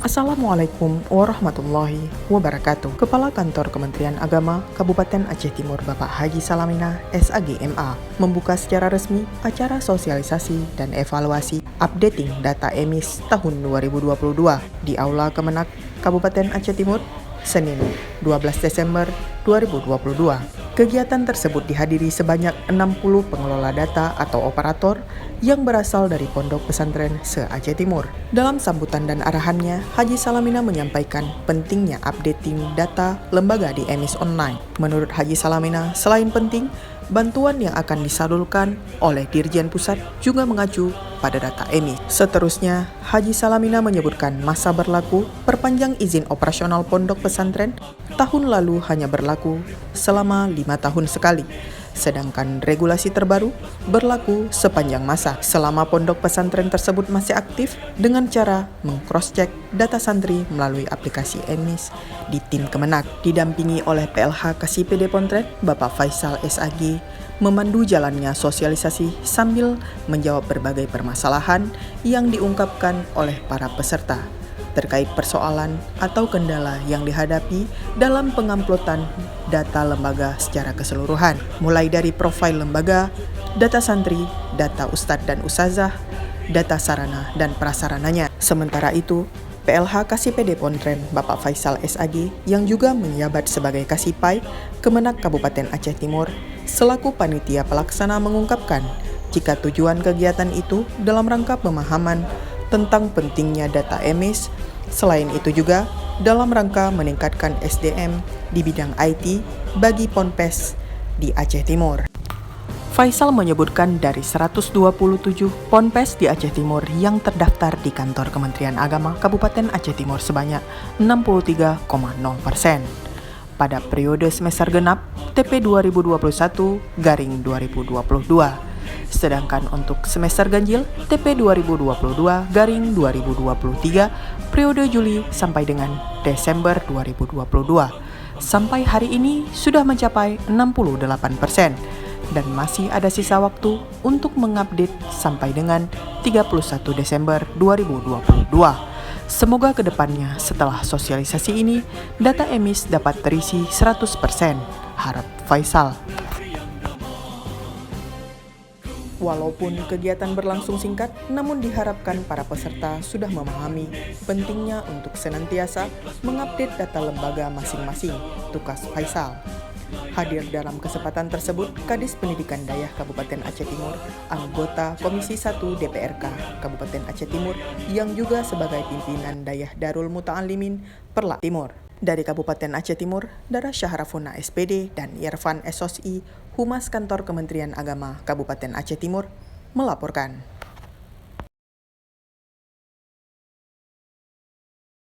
Assalamualaikum warahmatullahi wabarakatuh. Kepala Kantor Kementerian Agama Kabupaten Aceh Timur Bapak Haji Salamina SAGMA membuka secara resmi acara sosialisasi dan evaluasi updating data emis tahun 2022 di Aula Kemenak Kabupaten Aceh Timur, Senin 12 Desember 2022. Kegiatan tersebut dihadiri sebanyak 60 pengelola data atau operator yang berasal dari Pondok Pesantren se-Aceh Timur. Dalam sambutan dan arahannya, Haji Salamina menyampaikan pentingnya updating data lembaga di emis online. Menurut Haji Salamina, selain penting, bantuan yang akan disalurkan oleh Dirjen Pusat juga mengacu pada data emis. Seterusnya, Haji Salamina menyebutkan masa berlaku perpanjang izin operasional pondok pesantren tahun lalu hanya berlaku selama 5 tahun sekali. Sedangkan regulasi terbaru berlaku sepanjang masa selama pondok pesantren tersebut masih aktif dengan cara meng-cross-check data santri melalui aplikasi emis di tim Kemenak. Didampingi oleh PLH Kasipede Pontren, Bapak Faisal SAG, memandu jalannya sosialisasi sambil menjawab berbagai permasalahan yang diungkapkan oleh para peserta terkait persoalan atau kendala yang dihadapi dalam pengamplotan data lembaga secara keseluruhan, mulai dari profil lembaga, data santri, data ustadz dan ustazah, data sarana dan prasarananya. Sementara itu, PLH Kasipede Pontren Bapak Faisal SAG yang juga menjabat sebagai Kasipai Kemenak Kabupaten Aceh Timur selaku panitia pelaksana mengungkapkan jika tujuan kegiatan itu dalam rangka pemahaman tentang pentingnya data emis, selain itu juga dalam rangka meningkatkan SDM di bidang IT bagi Ponpes di Aceh Timur. Faisal menyebutkan dari 127 Ponpes di Aceh Timur yang terdaftar di kantor Kementerian Agama Kabupaten Aceh Timur sebanyak 63,0%. Pada periode semester genap TP 2021-2022. Sedangkan untuk semester ganjil TP 2022-2023 periode Juli sampai dengan Desember 2022 sampai hari ini sudah mencapai 68% dan masih ada sisa waktu untuk mengupdate sampai dengan 31 Desember 2022. Semoga kedepannya setelah sosialisasi ini data emis dapat terisi 100%, harap Faisal. Walaupun kegiatan berlangsung singkat, namun diharapkan para peserta sudah memahami pentingnya untuk senantiasa mengupdate data lembaga masing-masing, tukas Faisal. Hadir dalam kesempatan tersebut Kadis Pendidikan Dayah Kabupaten Aceh Timur, anggota Komisi 1 DPRK Kabupaten Aceh Timur yang juga sebagai pimpinan Dayah Darul Muta'alimin Perlak Timur. Dari Kabupaten Aceh Timur, Dara Syahrafuna SPD dan Irfan SOSI, Humas Kantor Kementerian Agama Kabupaten Aceh Timur, melaporkan.